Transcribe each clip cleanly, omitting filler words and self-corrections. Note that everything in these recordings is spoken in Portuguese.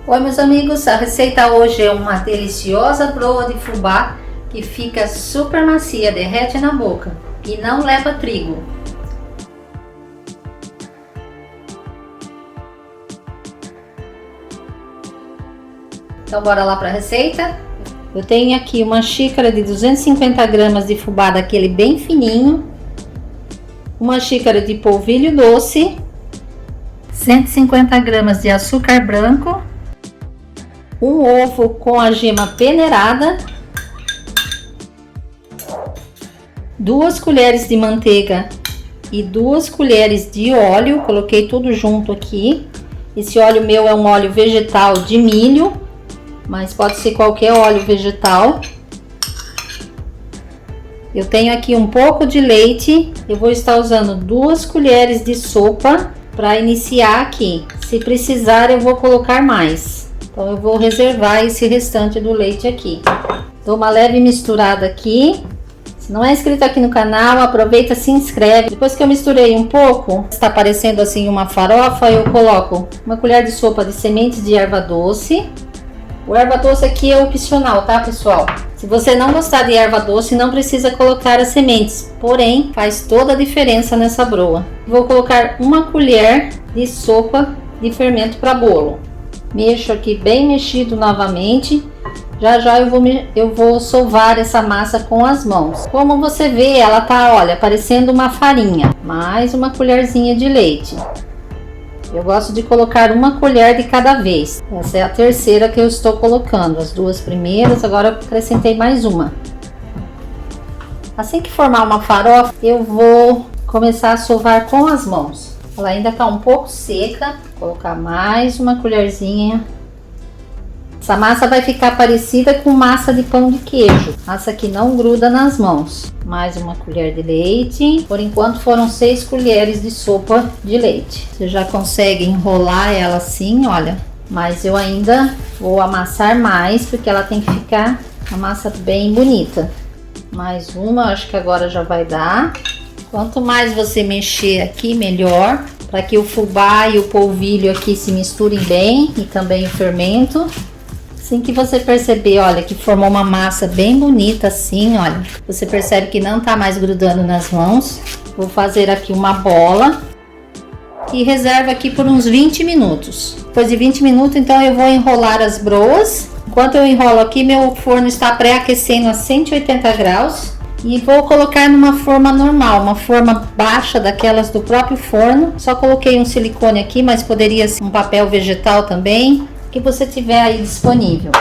Oi meus amigos, a receita hoje é uma deliciosa broa de fubá que fica super macia, derrete na boca e não leva trigo. Então bora lá para a receita. Eu tenho aqui uma xícara de 250 gramas de fubá daquele bem fininho, uma xícara de polvilho doce, 150 gramas de açúcar branco, um ovo com a gema peneirada, 2 colheres de manteiga e 2 colheres de óleo. Coloquei tudo junto aqui. Esse óleo meu é um óleo vegetal de milho, mas pode ser qualquer óleo vegetal. Eu tenho aqui um pouco de leite. Eu vou estar usando 2 colheres de sopa para iniciar aqui. Se precisar eu vou colocar mais. Então eu vou reservar esse restante do leite aqui. Dou uma leve misturada aqui. Se não é inscrito aqui no canal, aproveita, se inscreve. Depois que eu misturei um pouco, está parecendo assim uma farofa, eu coloco uma colher de sopa de sementes de erva doce. O erva doce aqui é opcional, tá pessoal? Se você não gostar de erva doce, não precisa colocar as sementes, porém faz toda a diferença nessa broa. Vou colocar uma colher de sopa de fermento para bolo. Mexo aqui bem mexido novamente. Já já eu vou sovar essa massa com as mãos. Como você vê, ela tá, olha, parecendo uma farinha. Mais uma colherzinha de leite. Eu gosto de colocar uma colher de cada vez. Essa é a terceira que eu estou colocando. As 2 primeiras, agora eu acrescentei mais uma. Assim que formar uma farofa, eu vou começar a sovar com as mãos. Ela ainda está um pouco seca. Vou colocar mais uma colherzinha. Essa massa vai ficar parecida com massa de pão de queijo. Massa que não gruda nas mãos. Mais uma colher de leite. Por enquanto foram 6 colheres de sopa de leite. Você já consegue enrolar ela assim, olha. Mas eu ainda vou amassar mais, porque ela tem que ficar uma massa bem bonita. Mais uma, acho que agora já vai dar. Quanto mais você mexer aqui, melhor. Para que o fubá e o polvilho aqui se misturem bem. E também o fermento. Assim que você perceber, olha, que formou uma massa bem bonita assim, olha. Você percebe que não tá mais grudando nas mãos. Vou fazer aqui uma bola. E reservo aqui por uns 20 minutos. Depois de 20 minutos, então eu vou enrolar as broas. Enquanto eu enrolo aqui, meu forno está pré-aquecendo a 180 graus. E vou colocar numa forma normal, uma forma baixa daquelas do próprio forno. Só coloquei um silicone aqui, mas poderia ser um papel vegetal também, que você tiver aí disponível.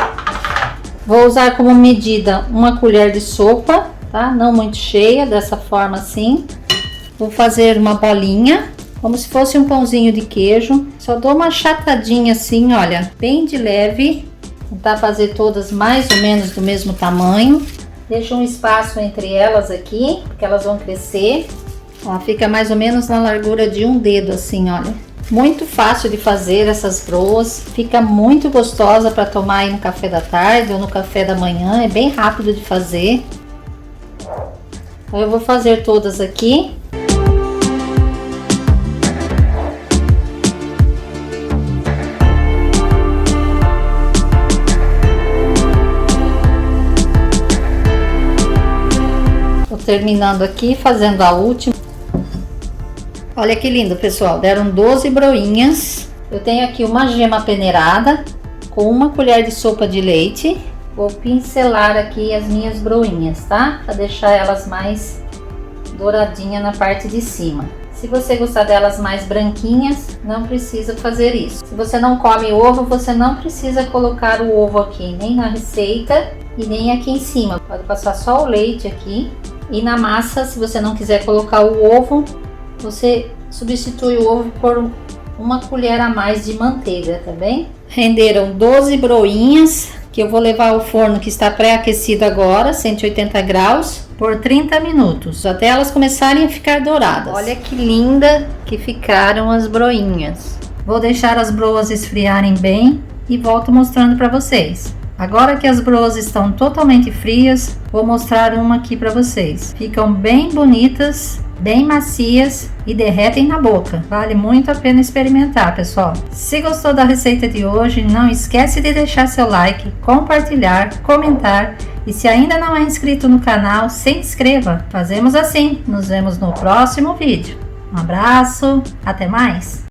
Vou usar como medida uma colher de sopa, tá? Não muito cheia, dessa forma assim. Vou fazer uma bolinha, como se fosse um pãozinho de queijo. Só dou uma achatadinha assim, olha, bem de leve. Tentar fazer todas mais ou menos do mesmo tamanho. Deixo um espaço entre elas aqui, porque elas vão crescer. Ó, fica mais ou menos na largura de um dedo assim, olha. Muito fácil de fazer essas broas, fica muito gostosa para tomar aí no café da tarde ou no café da manhã, é bem rápido de fazer. Então eu vou fazer todas aqui. Tô terminando aqui, fazendo a última. Olha que lindo, pessoal, deram 12 broinhas. Eu tenho aqui uma gema peneirada com uma colher de sopa de leite. Vou pincelar aqui as minhas broinhas, tá? Para deixar elas mais douradinhas na parte de cima. Se você gostar delas mais branquinhas, não precisa fazer isso. Se você não come ovo, você não precisa colocar o ovo aqui, nem na receita e nem aqui em cima. Pode passar só o leite aqui. E na massa, se você não quiser colocar o ovo, você substitui o ovo por uma colher a mais de manteiga, tá bem? Renderam 12 broinhas, que eu vou levar ao forno que está pré-aquecido agora, 180 graus, por 30 minutos, até elas começarem a ficar douradas. Olha que linda que ficaram as broinhas. Vou deixar as broas esfriarem bem e volto mostrando para vocês. Agora que as broas estão totalmente frias, vou mostrar uma aqui para vocês. Ficam bem bonitas bem macias e derretem na boca. Vale muito a pena experimentar, pessoal. Se gostou da receita de hoje, não esquece de deixar seu like, compartilhar, comentar e se ainda não é inscrito no canal, se inscreva. Fazemos assim. Nos vemos no próximo vídeo. Um abraço, até mais!